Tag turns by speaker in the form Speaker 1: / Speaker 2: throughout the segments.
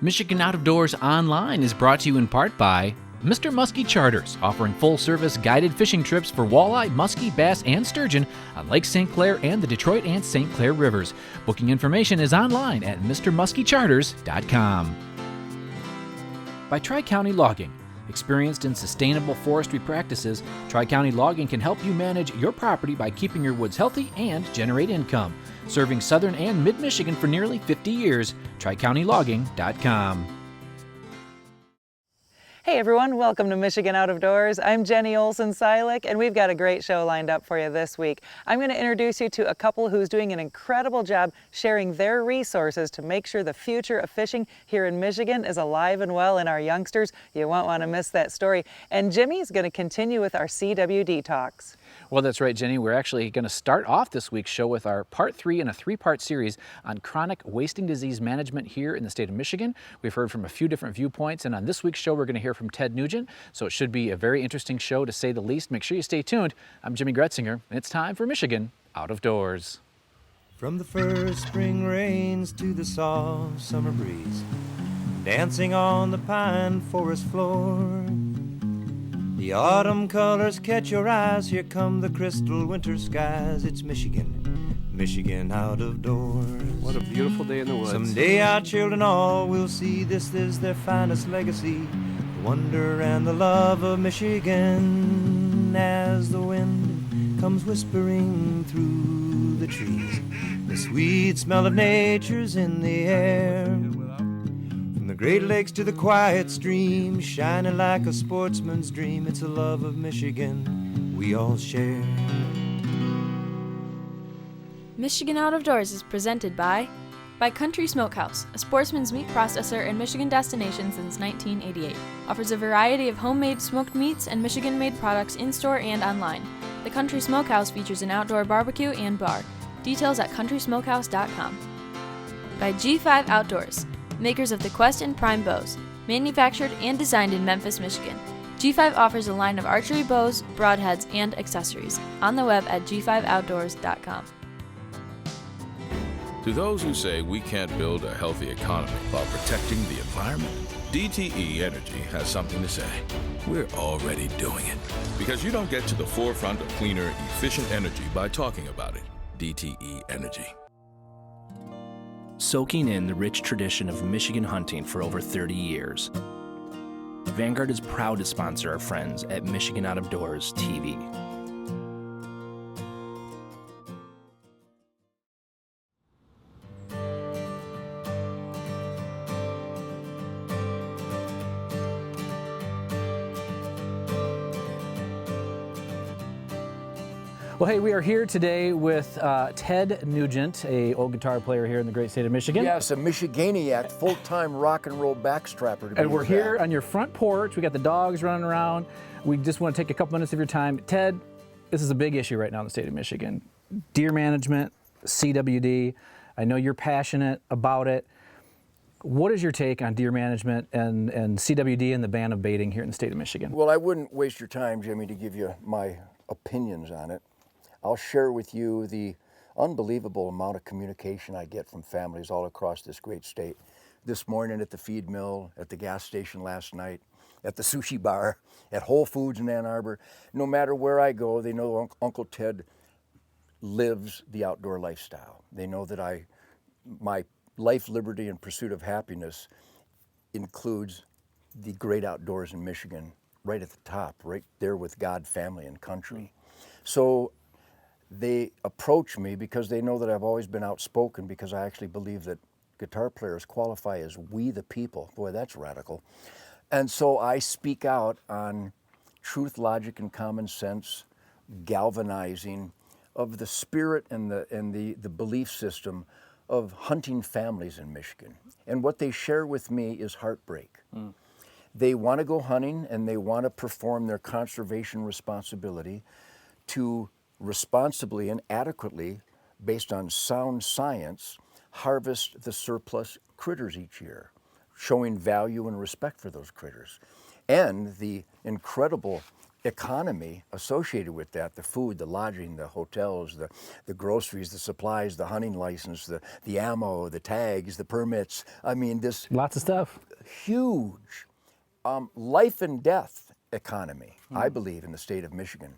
Speaker 1: Michigan Out of Doors Online is brought to you in part by Mr. Muskie Charters, offering full-service guided fishing trips for walleye, muskie, bass, and sturgeon on Lake St. Clair and the Detroit and St. Clair rivers. Booking information is online at mrmuskiecharters.com. By Tri-County Logging. Experienced in sustainable forestry practices, Tri-County Logging can help you manage your property by keeping your woods healthy and generate income. Serving southern and mid-Michigan for nearly 50 years, TriCountyLogging.com.
Speaker 2: Hey everyone, welcome to Michigan Out of Doors. I'm Jenny Olson-Silik, and we've got a great show lined up for you this week. I'm going to introduce you to a couple who's doing an incredible job sharing their resources to make sure the future of fishing here in Michigan is alive and well in our youngsters. You won't want to miss that story. And Jimmy's going to continue with our CWD talks.
Speaker 1: Well, that's right, Jenny. We're actually going to start off this week's show with our part 3 in a 3-part series on chronic wasting disease management here in the state of Michigan. We've heard from a few different viewpoints, and on this week's show, we're going to hear from Ted Nugent. So it should be a very interesting show, to say the least. Make sure you stay tuned. I'm Jimmy Gretzinger, and it's time for Michigan Out of Doors.
Speaker 3: From the first spring rains to the soft summer breeze, dancing on the pine forest floor, the autumn colors catch your eyes. Here come the crystal winter skies. It's Michigan, Michigan out of doors.
Speaker 4: What a beautiful day in the woods.
Speaker 3: Someday our children all will see this is their finest legacy, the wonder and the love of Michigan. As the wind comes whispering through the trees, the sweet smell of nature's in the air. From the Great Lakes to the quiet stream, shining like a sportsman's dream, it's a love of Michigan we all share.
Speaker 5: Michigan Out of Doors is presented by Country Smokehouse, a sportsman's meat processor and Michigan destination since 1988. Offers a variety of homemade smoked meats and Michigan-made products in-store and online. The Country Smokehouse features an outdoor barbecue and bar. Details at countrysmokehouse.com. By G5 Outdoors, makers of the Quest and Prime bows, manufactured and designed in Memphis, Michigan. G5 offers a line of archery bows, broadheads, and accessories. On the web at g5outdoors.com.
Speaker 6: To those who say we can't build a healthy economy while protecting the environment, DTE Energy has something to say. We're already doing it. Because you don't get to the forefront of cleaner, efficient energy by talking about it. DTE Energy.
Speaker 7: Soaking in the rich tradition of Michigan hunting for over 30 years, Vanguard is proud to sponsor our friends at Michigan Out of Doors TV.
Speaker 1: Well, hey, we are here today with Ted Nugent, a old guitar player here in the great state of Michigan.
Speaker 8: Yes, a Michiganiac, full-time rock and roll backstrapper.
Speaker 1: And we're here on your front porch. We got the dogs running around. We just want to take a couple minutes of your time. Ted, this is a big issue right now in the state of Michigan. Deer management, CWD. I know you're passionate about it. What is your take on deer management and CWD and the ban of baiting here in the state of Michigan?
Speaker 8: Well, I wouldn't waste your time, Jimmy, to give you my opinions on it. I'll share with you the unbelievable amount of communication I get from families all across this great state. This morning at the feed mill, at the gas station last night, at the sushi bar, at Whole Foods in Ann Arbor. No matter where I go, they know Uncle Ted lives the outdoor lifestyle. They know that my life, liberty, and pursuit of happiness includes the great outdoors in Michigan, right at the top, right there with God, family, and country. So they approach me because they know that I've always been outspoken, because I actually believe that guitar players qualify as we the people. Boy, that's radical. And so I speak out on truth, logic, and common sense, galvanizing of the spirit and the belief system of hunting families in Michigan. And what they share with me is heartbreak. They want to go hunting and they want to perform their conservation responsibility to responsibly and adequately, based on sound science, harvest the surplus critters each year, showing value and respect for those critters. And the incredible economy associated with that, the food, the lodging, the hotels, the groceries, the supplies, the hunting license, the ammo, the tags, the permits. I mean, this
Speaker 4: Lots of stuff.
Speaker 8: huge life and death economy, I believe, in the state of Michigan.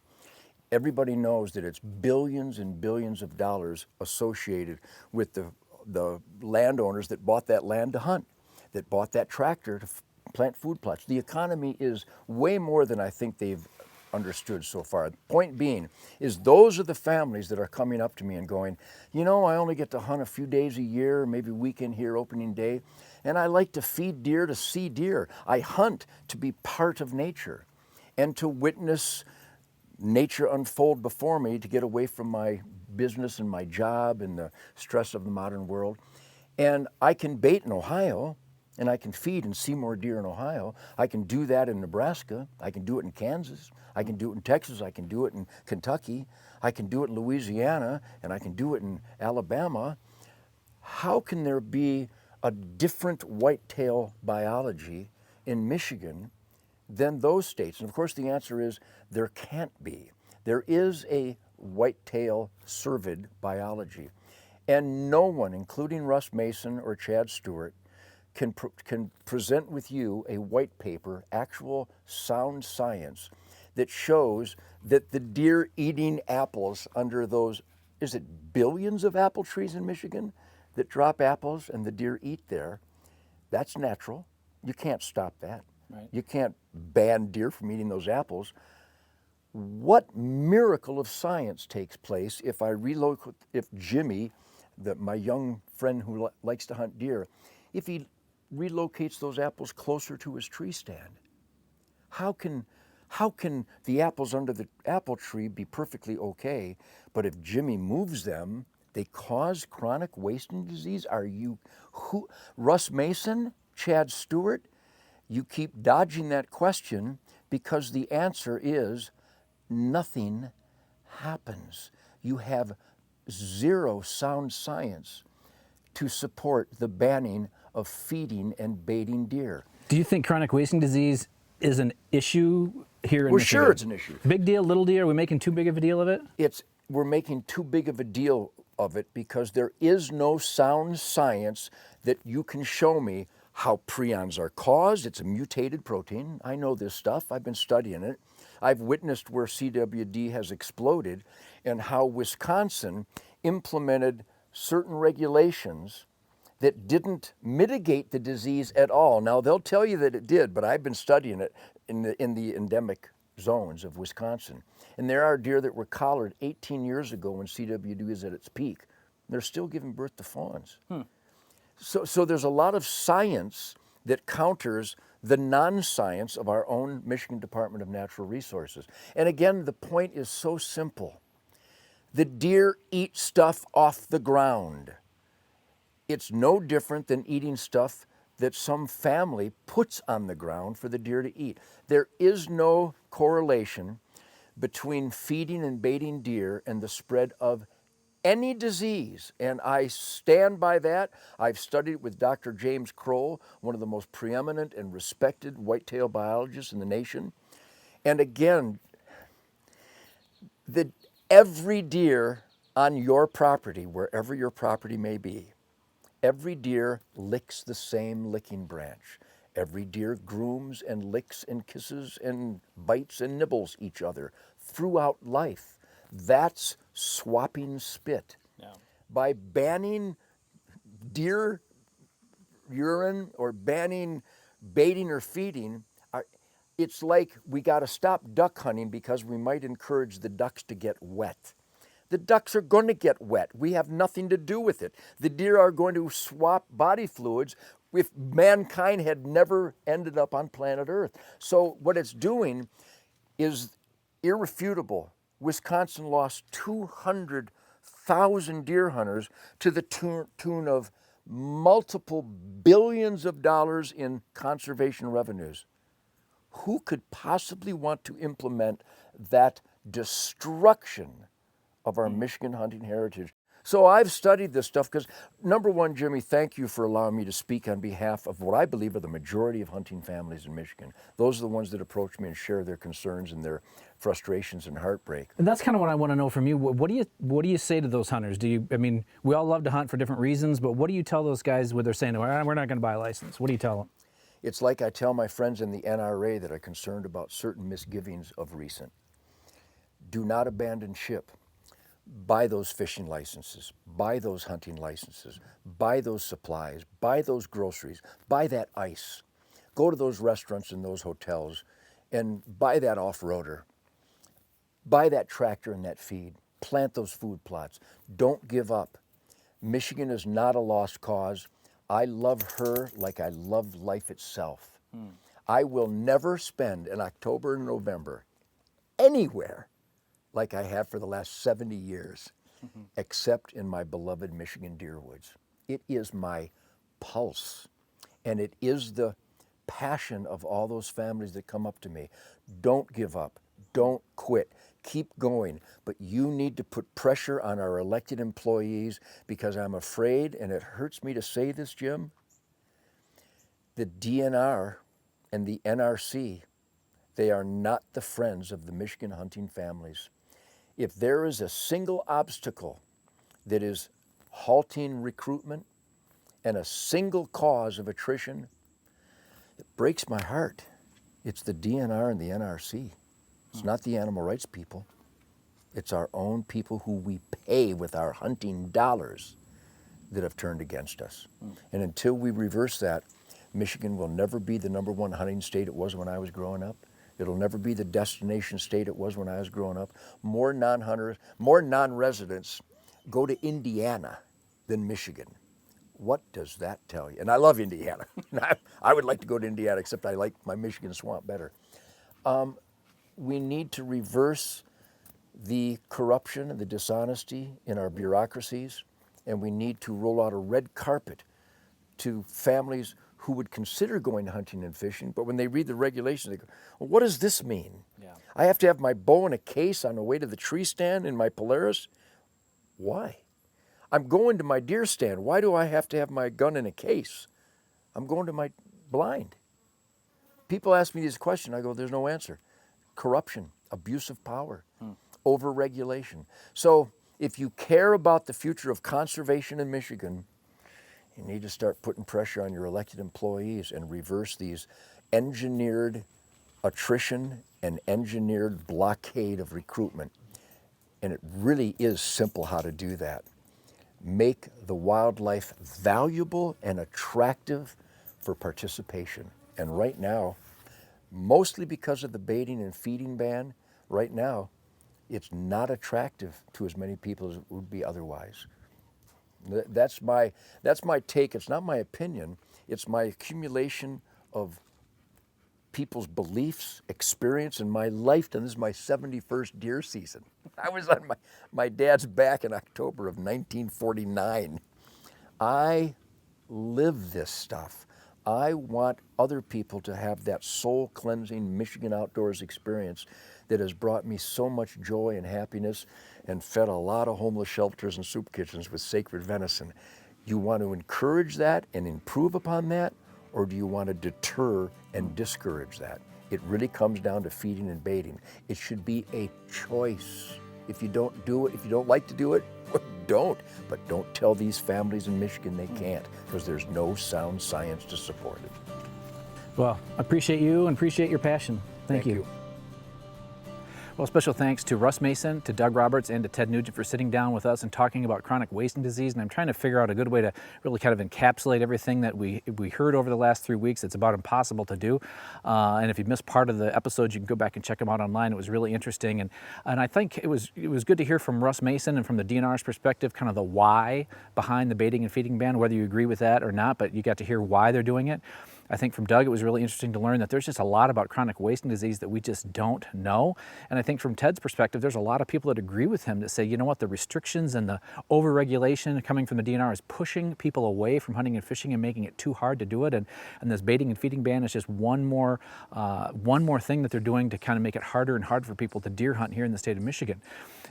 Speaker 8: Everybody knows that it's billions and billions of dollars associated with the landowners that bought that land to hunt, that bought that tractor to plant food plots. The economy is way more than I think they've understood so far. Point being is those are the families that are coming up to me and going, you know, I only get to hunt a few days a year, maybe weekend here, opening day, and I like to feed deer to see deer. I hunt to be part of nature and to witness nature unfold before me, to get away from my business and my job and the stress of the modern world. And I can bait in Ohio, and I can feed and see more deer in Ohio. I can do that in Nebraska. I can do it in Kansas. I can do it in Texas. I can do it in Kentucky. I can do it in Louisiana, and I can do it in Alabama. How can there be a different whitetail biology in Michigan than those states? And of course the answer is there can't be. There is a whitetail cervid biology, and no one, including Russ Mason or Chad Stewart, can present with you a white paper, actual sound science, that shows that the deer eating apples under those, is it billions of apple trees in Michigan that drop apples and the deer eat there? That's natural. You can't stop that.
Speaker 4: Right.
Speaker 8: You can't ban deer from eating those apples. What miracle of science takes place if if Jimmy, my young friend who likes to hunt deer, if he relocates those apples closer to his tree stand? How can the apples under the apple tree be perfectly okay, but if Jimmy moves them, they cause chronic wasting disease? Russ Mason, Chad Stewart? You keep dodging that question because the answer is nothing happens. You have zero sound science to support the banning of feeding and baiting deer.
Speaker 4: Do you think chronic wasting disease is an issue here in
Speaker 8: We're
Speaker 4: Michigan?
Speaker 8: sure it's an issue.
Speaker 4: Big deal, little deal? Are we making too big of a deal of it?
Speaker 8: We're making too big of a deal of it because there is no sound science that you can show me how prions are caused. It's a mutated protein. I know this stuff. I've been studying it. I've witnessed where CWD has exploded and how Wisconsin implemented certain regulations that didn't mitigate the disease at all. Now, they'll tell you that it did, but I've been studying it in the endemic zones of Wisconsin. And there are deer that were collared 18 years ago when CWD was at its peak. They're still giving birth to fawns. So there's a lot of science that counters the non-science of our own Michigan Department of Natural Resources. And again, the point is so simple. The deer eat stuff off the ground. It's no different than eating stuff that some family puts on the ground for the deer to eat. There is no correlation between feeding and baiting deer and the spread of any disease, and I stand by that. I've studied with Dr. James Kroll, one of the most preeminent and respected whitetail biologists in the nation. And again, every deer on your property, wherever your property may be, every deer licks the same licking branch. Every deer grooms and licks and kisses and bites and nibbles each other throughout life. That's swapping spit.
Speaker 4: Yeah.
Speaker 8: By banning deer urine or banning baiting or feeding, it's like we got to stop duck hunting because we might encourage the ducks to get wet. The ducks are going to get wet. We have nothing to do with it. The deer are going to swap body fluids if mankind had never ended up on planet Earth. So what it's doing is irrefutable. Wisconsin lost 200,000 deer hunters to the tune of multiple billions of dollars in conservation revenues. Who could possibly want to implement that destruction of our Michigan hunting heritage? So I've studied this stuff because, number one, Jimmy, thank you for allowing me to speak on behalf of what I believe are the majority of hunting families in Michigan. Those are the ones that approach me and share their concerns and their frustrations and heartbreak.
Speaker 4: And that's kind of what I want to know from you. What do you say to those hunters? I mean, we all love to hunt for different reasons, but what do you tell those guys when they're saying, we're not going to buy a license? What do you tell them?
Speaker 8: It's like I tell my friends in the NRA that are concerned about certain misgivings of recent. Do not abandon ship. Buy those fishing licenses, buy those hunting licenses, buy those supplies, buy those groceries, buy that ice. Go to those restaurants and those hotels and buy that off-roader. Buy that tractor and that feed. Plant those food plots. Don't give up. Michigan is not a lost cause. I love her like I love life itself. I will never spend an October and November anywhere like I have for the last 70 years, except in my beloved Michigan deer woods. It is my pulse, and it is the passion of all those families that come up to me. Don't give up. Don't quit. Keep going. But you need to put pressure on our elected employees, because I'm afraid, and it hurts me to say this, Jim, the DNR and the NRC, they are not the friends of the Michigan hunting families. If there is a single obstacle that is halting recruitment and a single cause of attrition, it breaks my heart. It's the DNR and the NRC. It's not the animal rights people. It's our own people who we pay with our hunting dollars that have turned against us. And until we reverse that, Michigan will never be the #1 hunting state it was when I was growing up. It'll never be the destination state it was when I was growing up. More non-hunters, more non-residents go to Indiana than Michigan. What does that tell you? And I love Indiana. I would like to go to Indiana, except I like my Michigan swamp better. We need to reverse the corruption and the dishonesty in our bureaucracies, and we need to roll out a red carpet to families who would consider going hunting and fishing, but when they read the regulations, they go, well, what does this mean? Yeah. I have to have my bow in a case on the way to the tree stand in my Polaris? Why? I'm going to my deer stand. Why do I have to have my gun in a case? I'm going to my blind. People ask me these questions. I go, there's no answer. Corruption, abuse of power, overregulation. So if you care about the future of conservation in Michigan, you need to start putting pressure on your elected employees and reverse these engineered attrition and engineered blockade of recruitment. And it really is simple how to do that. Make the wildlife valuable and attractive for participation. And right now, mostly because of the baiting and feeding ban, right now, it's not attractive to as many people as it would be otherwise. That's my take. It's not my opinion. It's my accumulation of people's beliefs, experience, and my lifetime. This is my 71st deer season. I was on my dad's back in October of 1949. I live this stuff. I want other people to have that soul-cleansing Michigan outdoors experience that has brought me so much joy and happiness and fed a lot of homeless shelters and soup kitchens with sacred venison. You want to encourage that and improve upon that, or do you want to deter and discourage that? It really comes down to feeding and baiting. It should be a choice. If you don't do it, if you don't like to do it, don't. But don't tell these families in Michigan they can't, because there's no sound science to support it.
Speaker 4: Well, I appreciate you and appreciate your passion. Thank you. Well, special thanks to Russ Mason, to Doug Roberts, and to Ted Nugent for sitting down with us and talking about chronic wasting disease. And I'm trying to figure out a good way to really kind of encapsulate everything that we heard over the last 3 weeks. It's about impossible to do. And if you missed part of the episodes, you can go back and check them out online. It was really interesting. And I think it was good to hear from Russ Mason and from the DNR's perspective, kind of the why behind the baiting and feeding ban, whether you agree with that or not, but you got to hear why they're doing it. I think from Doug, it was really interesting to learn that there's just a lot about chronic wasting disease that we just don't know. And I think from Ted's perspective, there's a lot of people that agree with him that say, you know what, the restrictions and the overregulation coming from the DNR is pushing people away from hunting and fishing and making it too hard to do it. And this baiting and feeding ban is just one more thing that they're doing to kind of make it harder and harder for people to deer hunt here in the state of Michigan.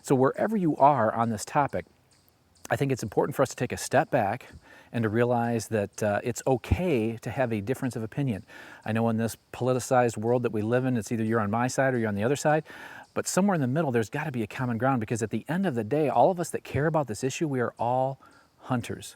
Speaker 4: So wherever you are on this topic, I think it's important for us to take a step back and to realize that it's okay to have a difference of opinion. I know in this politicized world that we live in, it's either you're on my side or you're on the other side, but somewhere in the middle, there's got to be a common ground, because at the end of the day, all of us that care about this issue, we are all hunters.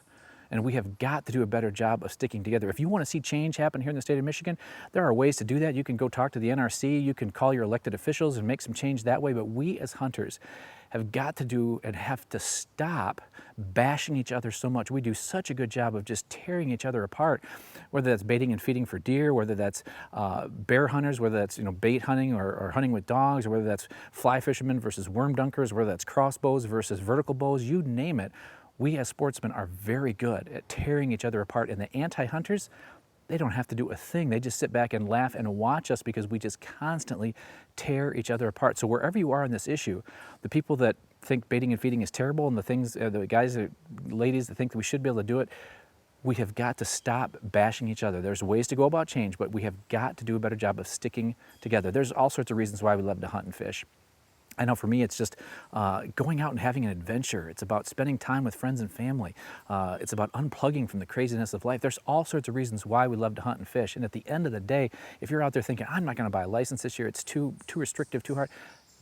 Speaker 4: And we have got to do a better job of sticking together. If you want to see change happen here in the state of Michigan, there are ways to do that. You can go talk to the NRC, you can call your elected officials and make some change that way, but we as hunters have got to do and have to stop bashing each other so much. We do such a good job of just tearing each other apart, whether that's baiting and feeding for deer, whether that's bear hunters, whether that's bait hunting or hunting with dogs, or whether that's fly fishermen versus worm dunkers, whether that's crossbows versus vertical bows, you name it. We as sportsmen are very good at tearing each other apart, and the anti-hunters, they don't have to do a thing. They just sit back and laugh and watch us because we just constantly tear each other apart. So wherever you are on this issue, the people that think baiting and feeding is terrible, and the guys and ladies that think that we should be able to do it, we have got to stop bashing each other. There's ways to go about change, but we have got to do a better job of sticking together. There's all sorts of reasons why we love to hunt and fish. I know for me, it's just going out and having an adventure. It's about spending time with friends and family. It's about unplugging from the craziness of life. There's all sorts of reasons why we love to hunt and fish. And at the end of the day, if you're out there thinking, I'm not going to buy a license this year, it's too restrictive, too hard,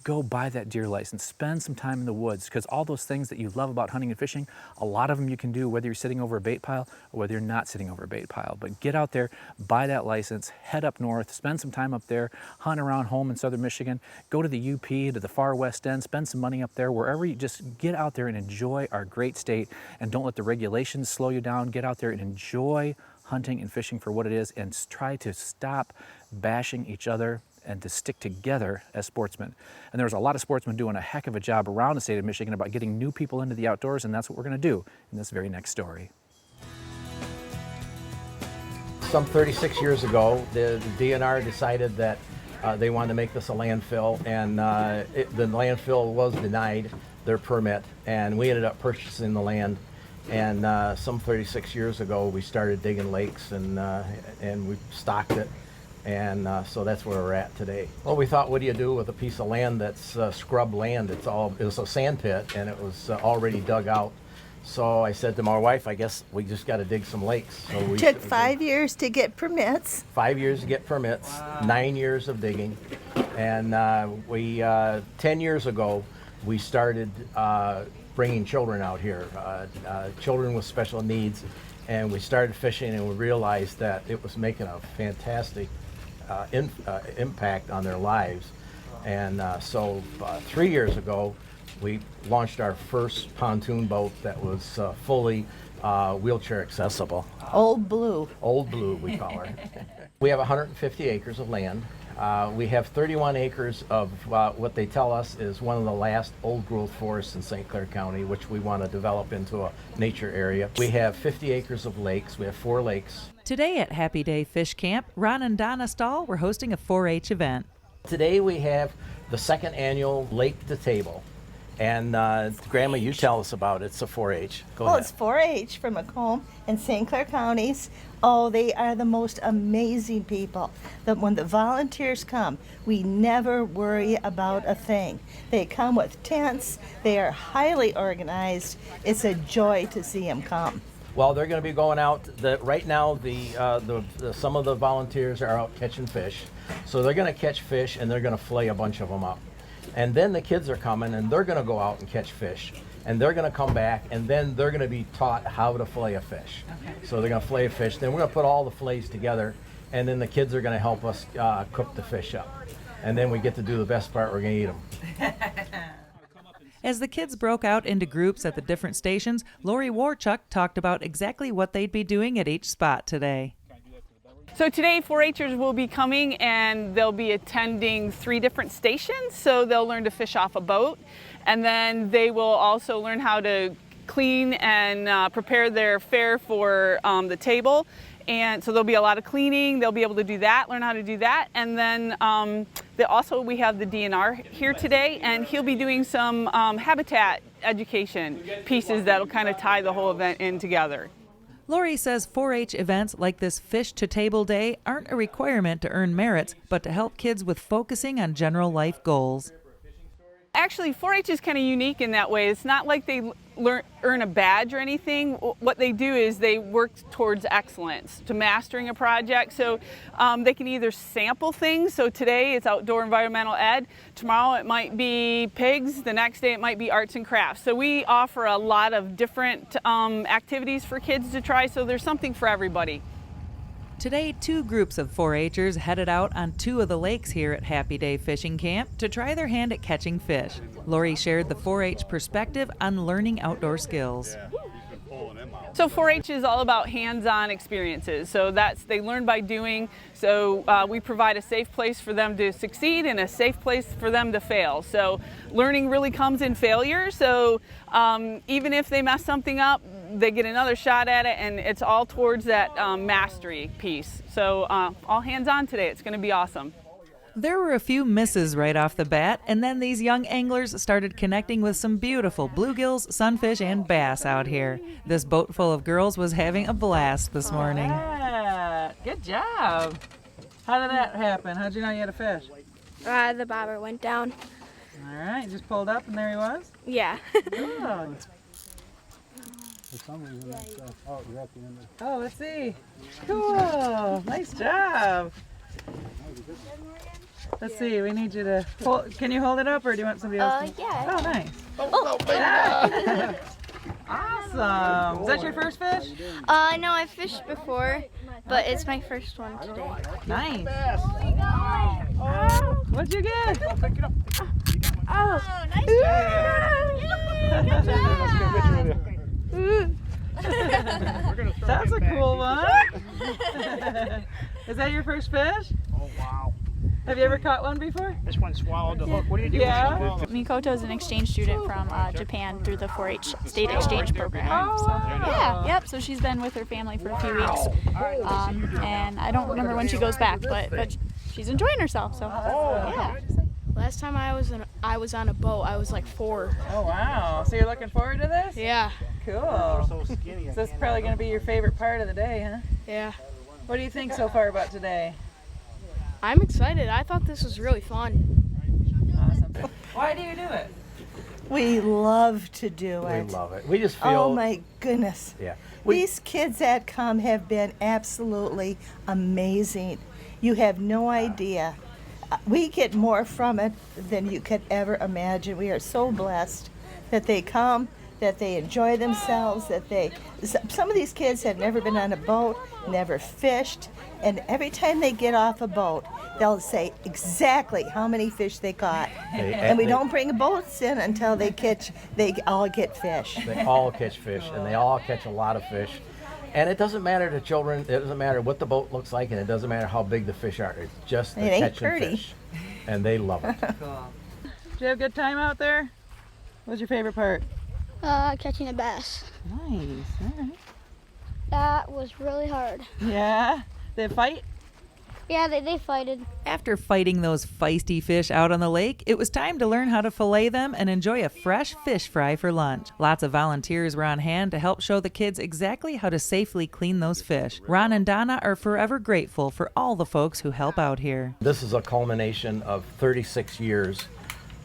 Speaker 4: go buy that deer license. Spend some time in the woods, because all those things that you love about hunting and fishing, a lot of them you can do whether you're sitting over a bait pile or whether you're not sitting over a bait pile. But get out there, buy that license, head up north, spend some time up there, hunt around home in southern Michigan, go to the UP, to the far west end, spend some money up there, wherever you just get out there and enjoy our great state, and don't let the regulations slow you down. Get out there and enjoy hunting and fishing for what it is, and try to stop bashing each other and to stick together as sportsmen. And there's a lot of sportsmen doing a heck of a job around the state of Michigan about getting new people into the outdoors, and that's what we're going to do in this very next story.
Speaker 9: Some 36 years ago, the DNR decided that they wanted to make this a landfill, and the landfill was denied their permit, and we ended up purchasing the land. And some 36 years ago, we started digging lakes, and we stocked it. And so that's where we're at today. Well, we thought, what do you do with a piece of land that's scrub land? It was a sand pit, and it was already dug out. So I said to my wife, I guess we just got to dig some lakes. So we
Speaker 10: took 5 years to get permits.
Speaker 9: 5 years to get permits, wow. 9 years of digging. And 10 years ago, we started bringing children out here, children with special needs. And we started fishing, and we realized that it was making a fantastic impact on their lives. And so 3 years ago, we launched our first pontoon boat that was fully wheelchair accessible.
Speaker 10: Old Blue.
Speaker 9: Old Blue, we call her. We have 150 acres of land. We have 31 acres of what they tell us is one of the last old growth forests in St. Clair County, which we want to develop into a nature area. We have 50 acres of lakes. We have 4 lakes.
Speaker 2: Today at Happy Day Fish Camp, Ron and Donna Stahl were hosting a 4-H event.
Speaker 9: Today we have the second annual Lake to Table. And Grandma, you tell us about it. It's a 4-H. Go ahead.
Speaker 10: It's 4-H from Macomb and St. Clair counties. Oh, they are the most amazing people. When the volunteers come, we never worry about a thing. They come with tents. They are highly organized. It's a joy to see them come.
Speaker 9: Well, they're going to be going out. Right now, some of the volunteers are out catching fish. So they're going to catch fish, and they're going to fillet a bunch of them up. And then the kids are coming, and they're going to go out and catch fish. And they're going to come back, and then they're going to be taught how to fillet a fish. Okay. So they're going to fillet a fish. Then we're going to put all the fillets together, and then the kids are going to help us cook the fish up. And then we get to do the best part, we're going to eat them.
Speaker 2: As the kids broke out into groups at the different stations, Lori Warchuk talked about exactly what they'd be doing at each spot today.
Speaker 11: So today 4-H'ers will be coming, and they'll be attending 3 different stations. So they'll learn to fish off a boat, and then they will also learn how to clean and prepare their fare for the table. And so there'll be a lot of cleaning. They'll be able to do that, learn how to do that. And then we have the DNR here today, and he'll be doing some habitat education pieces that'll kind of tie the whole event in together.
Speaker 2: Lori says 4-H events like this Fish to Table Day aren't a requirement to earn merits, but to help kids with focusing on general life goals.
Speaker 11: Actually, 4-H is kind of unique in that way. It's not like they earn a badge or anything. What they do is they work towards excellence, to mastering a project. So they can either sample things. So today it's outdoor environmental ed. Tomorrow it might be pigs. The next day it might be arts and crafts. So we offer a lot of different activities for kids to try. So there's something for everybody.
Speaker 2: Today, 2 groups of 4-H'ers headed out on 2 of the lakes here at Happy Day Fishing Camp to try their hand at catching fish. Lori shared the 4-H perspective on learning outdoor skills.
Speaker 11: So 4-H is all about hands-on experiences. So they learn by doing. So we provide a safe place for them to succeed and a safe place for them to fail. So learning really comes in failure. So even if they mess something up, they get another shot at it, and it's all towards that mastery piece. So all hands-on today. It's going to be awesome.
Speaker 2: There were a few misses right off the bat, and then these young anglers started connecting with some beautiful bluegills, sunfish, and bass out here. This boat full of girls was having a blast this morning.
Speaker 12: Good job. How did that happen? How'd you know you had a fish?
Speaker 13: The bobber went down.
Speaker 12: All right, you just pulled up and there he was?
Speaker 13: Yeah.
Speaker 12: Good. Oh, let's see. Cool. Nice job. Let's see. We need you to hold. Can you hold it up, or do you want somebody else?
Speaker 13: Yeah.
Speaker 12: Oh, nice.
Speaker 13: Oh,
Speaker 12: Yeah. Awesome. Is that your first fish?
Speaker 13: No, I fished before, but it's my first one today.
Speaker 12: Nice. What'd you get?
Speaker 13: Oh, nice.
Speaker 12: That's a cool one. Is that your first fish?
Speaker 14: Oh, wow.
Speaker 12: Have you ever caught one before?
Speaker 14: This one swallowed the hook. What do you do?
Speaker 12: Yeah.
Speaker 15: Mikoto is an exchange student from Japan through the 4-H state exchange program.
Speaker 12: Oh, wow.
Speaker 15: Yep. So she's been with her family for a few weeks, and I don't remember when she goes back, but she's enjoying herself. So yeah.
Speaker 13: Last time I was on a boat, I was like 4.
Speaker 12: Oh, wow. So you're looking forward to this?
Speaker 13: Yeah.
Speaker 12: Cool. So this is probably going to be your favorite part of the day, huh?
Speaker 13: Yeah.
Speaker 12: What do you think so far about today?
Speaker 13: I'm excited. I thought this was really fun.
Speaker 12: Awesome. Why do you do it?
Speaker 10: We love to do
Speaker 9: We
Speaker 10: it.
Speaker 9: love it. We just feel.
Speaker 10: Oh my goodness.
Speaker 9: Yeah.
Speaker 10: These kids that come have been absolutely amazing. You have no idea. We get more from it than you could ever imagine. We are so blessed that they come, that they enjoy themselves, some of these kids have never been on a boat, never fished, and every time they get off a boat, they'll say exactly how many fish they caught. And we don't bring boats in until they all get fish.
Speaker 9: They all catch fish, and they all catch a lot of fish. And it doesn't matter to children, it doesn't matter what the boat looks like, and it doesn't matter how big the fish are. It's just the catching fish. And they love it.
Speaker 12: Cool. Did you have a good time out there? What was your favorite part?
Speaker 13: Catching a bass.
Speaker 12: Nice. All right.
Speaker 13: That was really hard.
Speaker 12: Yeah? Did they fight?
Speaker 13: Yeah, they fighted.
Speaker 2: After fighting those feisty fish out on the lake, it was time to learn how to fillet them and enjoy a fresh fish fry for lunch. Lots of volunteers were on hand to help show the kids exactly how to safely clean those fish. Ron and Donna are forever grateful for all the folks who help out here.
Speaker 9: This is a culmination of 36 years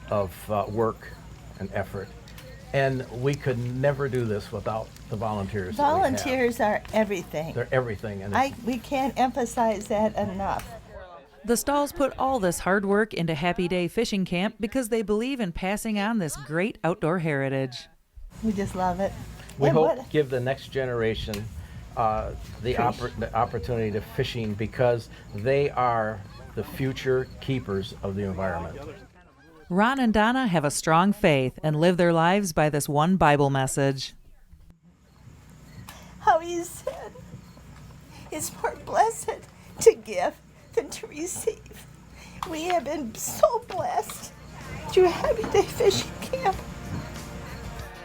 Speaker 9: of work and effort. And we could never do this without the volunteers.
Speaker 10: Volunteers are everything.
Speaker 9: They're everything. And
Speaker 10: We can't emphasize that enough.
Speaker 2: The Stalls put all this hard work into Happy Day Fishing Camp because they believe in passing on this great outdoor heritage.
Speaker 10: We just love it.
Speaker 9: we hope to give the next generation the opportunity to fishing, because they are the future keepers of the environment.
Speaker 2: Ron and Donna have a strong faith and live their lives by this one Bible message.
Speaker 10: How he said, it's more blessed to give than to receive. We have been so blessed through Happy Day Fishing Camp.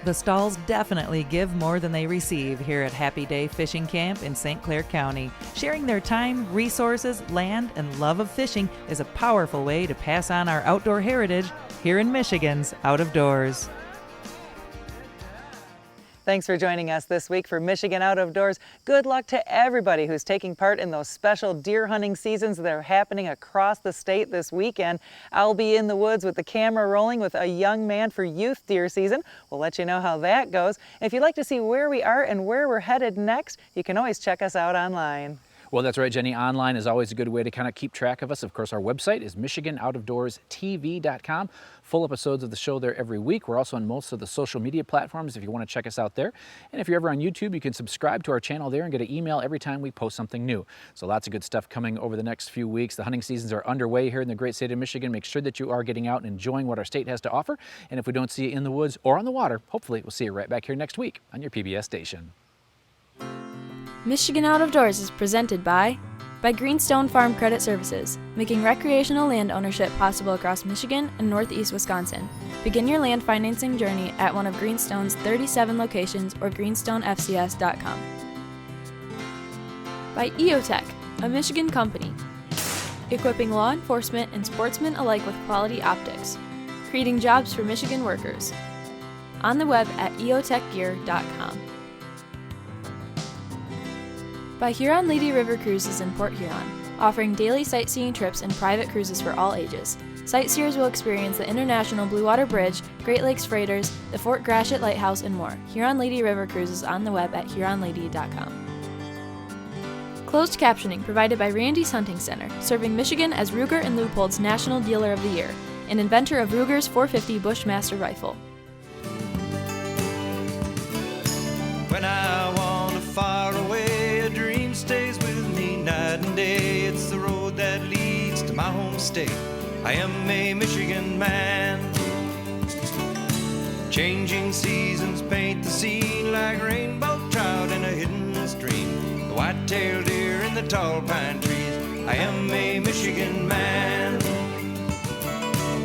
Speaker 2: The Stalls definitely give more than they receive here at Happy Day Fishing Camp in St. Clair County. Sharing their time, resources, land, and love of fishing is a powerful way to pass on our outdoor heritage here in Michigan's Out of Doors. Thanks for joining us this week for Michigan Out of Doors. Good luck to everybody who's taking part in those special deer hunting seasons that are happening across the state this weekend. I'll be in the woods with the camera rolling with a young man for youth deer season. We'll let you know how that goes. If you'd like to see where we are and where we're headed next, you can always check us out online.
Speaker 4: Well, that's right, Jenny. Online is always a good way to kind of keep track of us. Of course, our website is michiganoutofdoorstv.com. Full episodes of the show there every week. We're also on most of the social media platforms if you want to check us out there. And if you're ever on YouTube, you can subscribe to our channel there and get an email every time we post something new. So lots of good stuff coming over the next few weeks. The hunting seasons are underway here in the great state of Michigan. Make sure that you are getting out and enjoying what our state has to offer. And if we don't see you in the woods or on the water, hopefully we'll see you right back here next week on your PBS station.
Speaker 5: Michigan Out of Doors is presented by Greenstone Farm Credit Services, making recreational land ownership possible across Michigan and northeast Wisconsin. Begin your land financing journey at one of Greenstone's 37 locations or greenstonefcs.com. By EOTech, a Michigan company, equipping law enforcement and sportsmen alike with quality optics, creating jobs for Michigan workers. On the web at eotechgear.com. By Huron Lady River Cruises in Port Huron, offering daily sightseeing trips and private cruises for all ages. Sightseers will experience the International Blue Water Bridge, Great Lakes Freighters, the Fort Gratiot Lighthouse, and more. Huron Lady River Cruises on the web at huronlady.com. Closed captioning provided by Randy's Hunting Center, serving Michigan as Ruger and Leupold's National Dealer of the Year, and inventor of Ruger's 450 Bushmaster rifle.
Speaker 3: When I wander far away, a dream stays with me night and day. It's the road that leads to my home state. I am a Michigan man. Changing seasons paint the scene like rainbow trout in a hidden stream. The white-tailed deer in the tall pine trees. I am a Michigan man.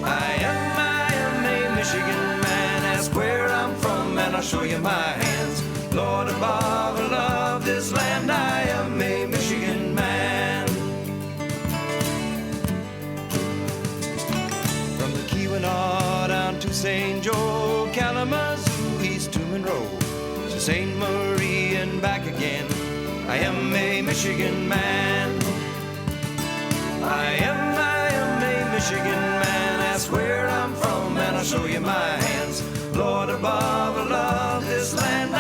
Speaker 3: I am a Michigan man. Ask where I'm from and I'll show you my hands. Lord above, I love this land. I am a Michigan man. From the Keweenaw down to St. Joe, Kalamazoo, East to Monroe, to St. Marie and back again. I am a Michigan man. I am a Michigan man. Ask where I'm from and I'll show you my hands. Lord above, I love this land.